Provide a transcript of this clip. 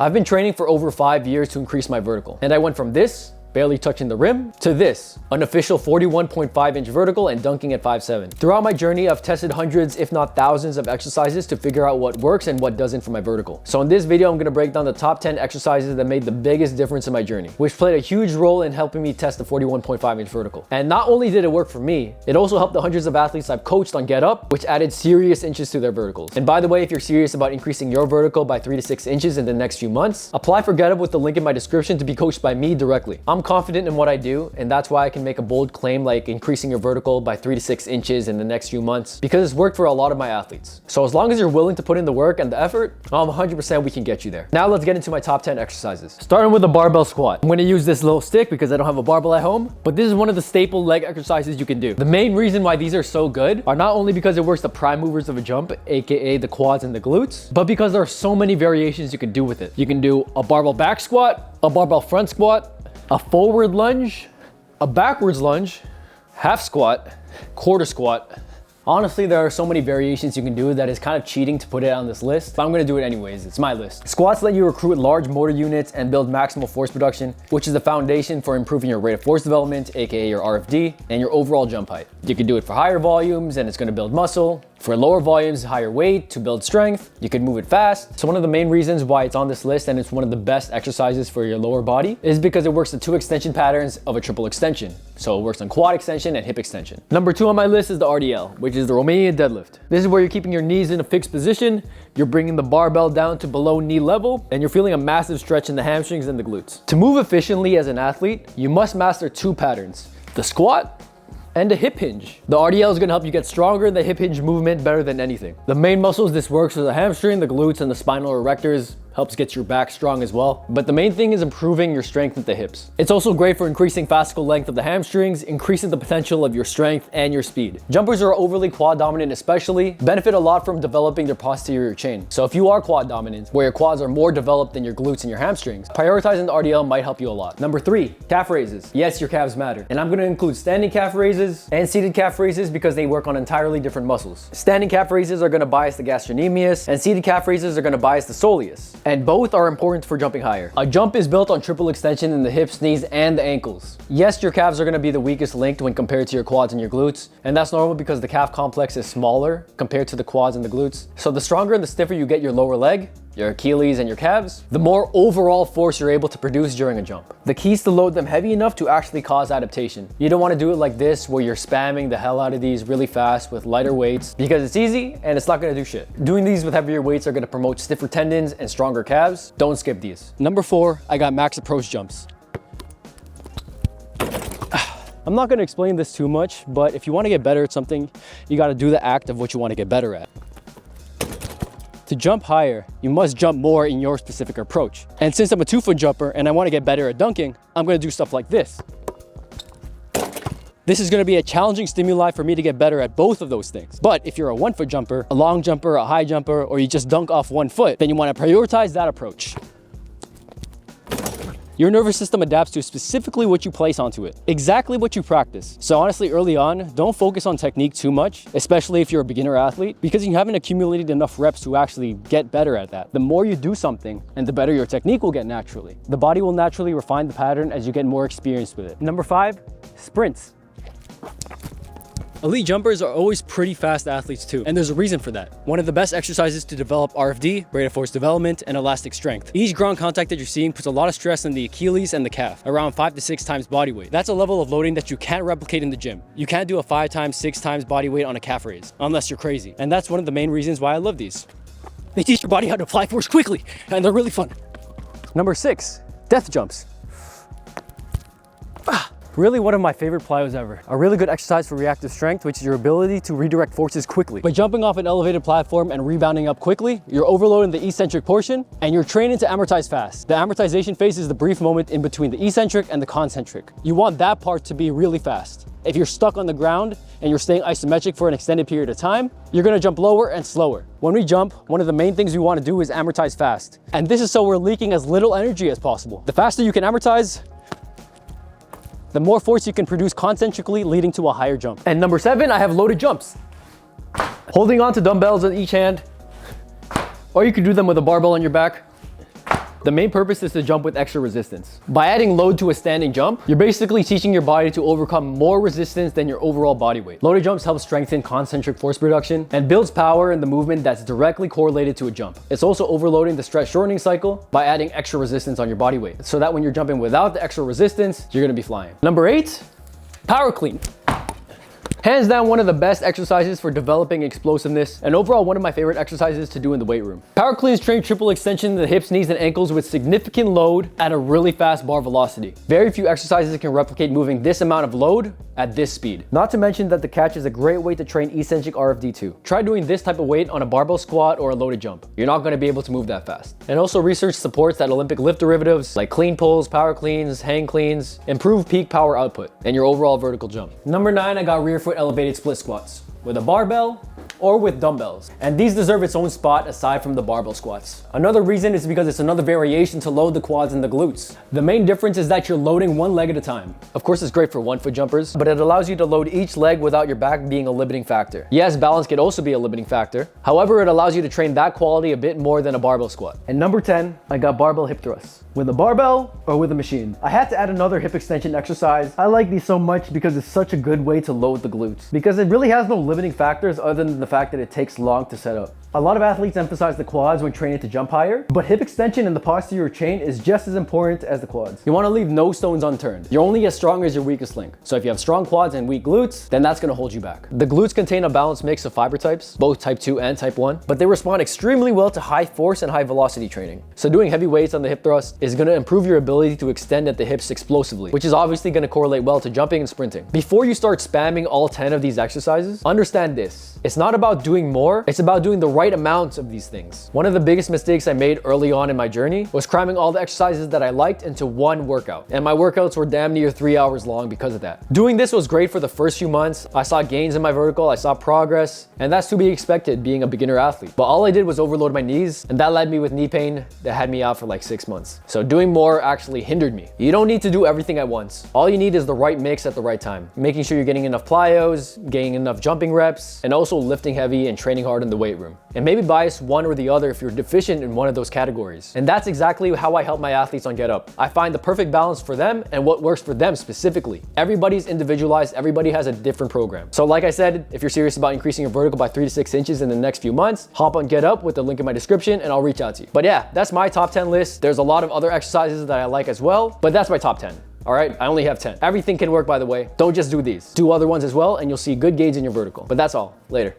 I've been training for over 5 years to increase my vertical, and I went from this, barely touching the rim, to this, an official 41.5 inch vertical and dunking at 5'7". Throughout my journey, I've tested hundreds, if not thousands of exercises to figure out what works and what doesn't for my vertical. So in this video, I'm gonna break down the top 10 exercises that made the biggest difference in my journey, which played a huge role in helping me test the 41.5 inch vertical. And not only did it work for me, it also helped the hundreds of athletes I've coached on Get Up, which added serious inches to their verticals. And by the way, if you're serious about increasing your vertical by 3 to 6 inches in the next few months, apply for Get Up with the link in my description to be coached by me directly. I'm confident in what I do, and that's why I can make a bold claim like increasing your vertical by 3 to 6 inches in the next few months, because it's worked for a lot of my athletes. So as long as you're willing to put in the work and the effort, 100% we can get you there. Now let's get into my top 10 exercises. Starting with the barbell squat. I'm gonna use this little stick because I don't have a barbell at home, but this is one of the staple leg exercises you can do. The main reason why these are so good are not only because it works the prime movers of a jump, aka the quads and the glutes, but because there are so many variations you can do with it. You can do a barbell back squat, a barbell front squat, a forward lunge, a backwards lunge, half squat, quarter squat. Honestly, there are so many variations you can do that it's kind of cheating to put it on this list, but I'm gonna do it anyways. It's my list. Squats let you recruit large motor units and build maximal force production, which is the foundation for improving your rate of force development, aka your RFD, and your overall jump height. You can do it for higher volumes and it's gonna build muscle. For lower volumes, higher weight to build strength. You can move it fast. So one of the main reasons why it's on this list and it's one of the best exercises for your lower body is because it works the 2 extension patterns of a triple extension. So it works on quad extension and hip extension. Number 2 on my list is the RDL, which is the Romanian deadlift. This is where you're keeping your knees in a fixed position, you're bringing the barbell down to below knee level, and you're feeling a massive stretch in the hamstrings and the glutes. To move efficiently as an athlete, you must master 2 patterns, the squat and a hip hinge. The RDL is gonna help you get stronger in the hip hinge movement better than anything. The main muscles this works are the hamstring, the glutes, and the spinal erectors. Helps get your back strong as well. But the main thing is improving your strength at the hips. It's also great for increasing fascicle length of the hamstrings, increasing the potential of your strength and your speed. Jumpers who are overly quad dominant especially benefit a lot from developing their posterior chain. So if you are quad dominant, where your quads are more developed than your glutes and your hamstrings, prioritizing the RDL might help you a lot. Number 3, calf raises. Yes, your calves matter. And I'm gonna include standing calf raises and seated calf raises because they work on entirely different muscles. Standing calf raises are gonna bias the gastrocnemius, and seated calf raises are gonna bias the soleus. And both are important for jumping higher. A jump is built on triple extension in the hips, knees, and the ankles. Yes, your calves are gonna be the weakest linked when compared to your quads and your glutes, and that's normal because the calf complex is smaller compared to the quads and the glutes. So the stronger and the stiffer you get your lower leg, your Achilles and your calves, the more overall force you're able to produce during a jump. The key is to load them heavy enough to actually cause adaptation. You don't want to do it like this where you're spamming the hell out of these really fast with lighter weights because it's easy and it's not going to do shit. Doing these with heavier weights are going to promote stiffer tendons and stronger calves. Don't skip these. Number 4, I got max approach jumps. I'm not going to explain this too much, but if you want to get better at something, you got to do the act of what you want to get better at. To jump higher, you must jump more in your specific approach. And since I'm a 2-foot jumper and I want to get better at dunking, I'm going to do stuff like this. This is going to be a challenging stimuli for me to get better at both of those things. But if you're a 1-foot jumper, a long jumper, a high jumper, or you just dunk off 1 foot, then you want to prioritize that approach. Your nervous system adapts to specifically what you place onto it, exactly what you practice. So honestly, early on, don't focus on technique too much, especially if you're a beginner athlete, because you haven't accumulated enough reps to actually get better at that. The more you do something, and the better your technique will get naturally. The body will naturally refine the pattern as you get more experienced with it. Number 5, sprints. Elite jumpers are always pretty fast athletes too, and there's a reason for that. One of the best exercises to develop RFD, rate of force development, and elastic strength. Each ground contact that you're seeing puts a lot of stress on the Achilles and the calf, around 5 to 6 times body weight. That's a level of loading that you can't replicate in the gym. You can't do a 5 times, 6 times body weight on a calf raise, unless you're crazy. And that's one of the main reasons why I love these. They teach your body how to apply force quickly, and they're really fun. Number 6, death jumps. Really one of my favorite plyos ever. A really good exercise for reactive strength, which is your ability to redirect forces quickly. By jumping off an elevated platform and rebounding up quickly, you're overloading the eccentric portion and you're training to amortize fast. The amortization phase is the brief moment in between the eccentric and the concentric. You want that part to be really fast. If you're stuck on the ground and you're staying isometric for an extended period of time, you're gonna jump lower and slower. When we jump, one of the main things we wanna do is amortize fast. And this is so we're leaking as little energy as possible. The faster you can amortize, the more force you can produce concentrically, leading to a higher jump. And number 7, I have loaded jumps. Holding on to dumbbells in each hand, or you can do them with a barbell on your back. The main purpose is to jump with extra resistance. By adding load to a standing jump, you're basically teaching your body to overcome more resistance than your overall body weight. Loaded jumps help strengthen concentric force production and builds power in the movement that's directly correlated to a jump. It's also overloading the stress shortening cycle by adding extra resistance on your body weight, so that when you're jumping without the extra resistance, you're gonna be flying. Number 8, power clean. Hands down, one of the best exercises for developing explosiveness, and overall one of my favorite exercises to do in the weight room. Power cleans train triple extension in the hips, knees, and ankles with significant load at a really fast bar velocity. Very few exercises can replicate moving this amount of load at this speed. Not to mention that the catch is a great way to train eccentric RFD2. Try doing this type of weight on a barbell squat or a loaded jump. You're not going to be able to move that fast. And also research supports that Olympic lift derivatives like clean pulls, power cleans, hang cleans improve peak power output and your overall vertical jump. Number 9, I got rear foot elevated split squats with a barbell or with dumbbells. And these deserve its own spot aside from the barbell squats. Another reason is because it's another variation to load the quads and the glutes. The main difference is that you're loading one leg at a time. Of course, it's great for 1-foot jumpers, but it allows you to load each leg without your back being a limiting factor. Yes, balance can also be a limiting factor. However, it allows you to train that quality a bit more than a barbell squat. And number 10, I got barbell hip thrusts. With a barbell or with a machine. I had to add another hip extension exercise. I like these so much because it's such a good way to load the glutes. Because it really has no limiting factors other than the fact that it takes long to set up. A lot of athletes emphasize the quads when training to jump higher, but hip extension and the posterior chain is just as important as the quads. You want to leave no stones unturned. You're only as strong as your weakest link. So if you have strong quads and weak glutes, then that's going to hold you back. The glutes contain a balanced mix of fiber types, both type 2 and type 1, but they respond extremely well to high force and high velocity training. So doing heavy weights on the hip thrust is going to improve your ability to extend at the hips explosively, which is obviously going to correlate well to jumping and sprinting. Before you start spamming all 10 of these exercises, understand this. It's not about doing more, it's about doing the right amount of these things. One of the biggest mistakes I made early on in my journey was cramming all the exercises that I liked into one workout. And my workouts were damn near 3 hours long because of that. Doing this was great for the first few months. I saw gains in my vertical, I saw progress, and that's to be expected being a beginner athlete. But all I did was overload my knees, and that led me with knee pain that had me out for like 6 months. So doing more actually hindered me. You don't need to do everything at once. All you need is the right mix at the right time. Making sure you're getting enough plyos, getting enough jumping reps, and also lifting heavy and training hard in the weight room. And maybe bias one or the other if you're deficient in one of those categories. And that's exactly how I help my athletes on Get Up. I find the perfect balance for them and what works for them specifically. Everybody's individualized, everybody has a different program. So like I said, if you're serious about increasing your vertical by 3 to 6 inches in the next few months, hop on Get Up with the link in my description and I'll reach out to you. But yeah, that's my top 10 list. There's a lot of other exercises that I like as well, but that's my top 10. All right, I only have 10. Everything can work, by the way. Don't just do these. Do other ones as well, and you'll see good gains in your vertical. But that's all. Later.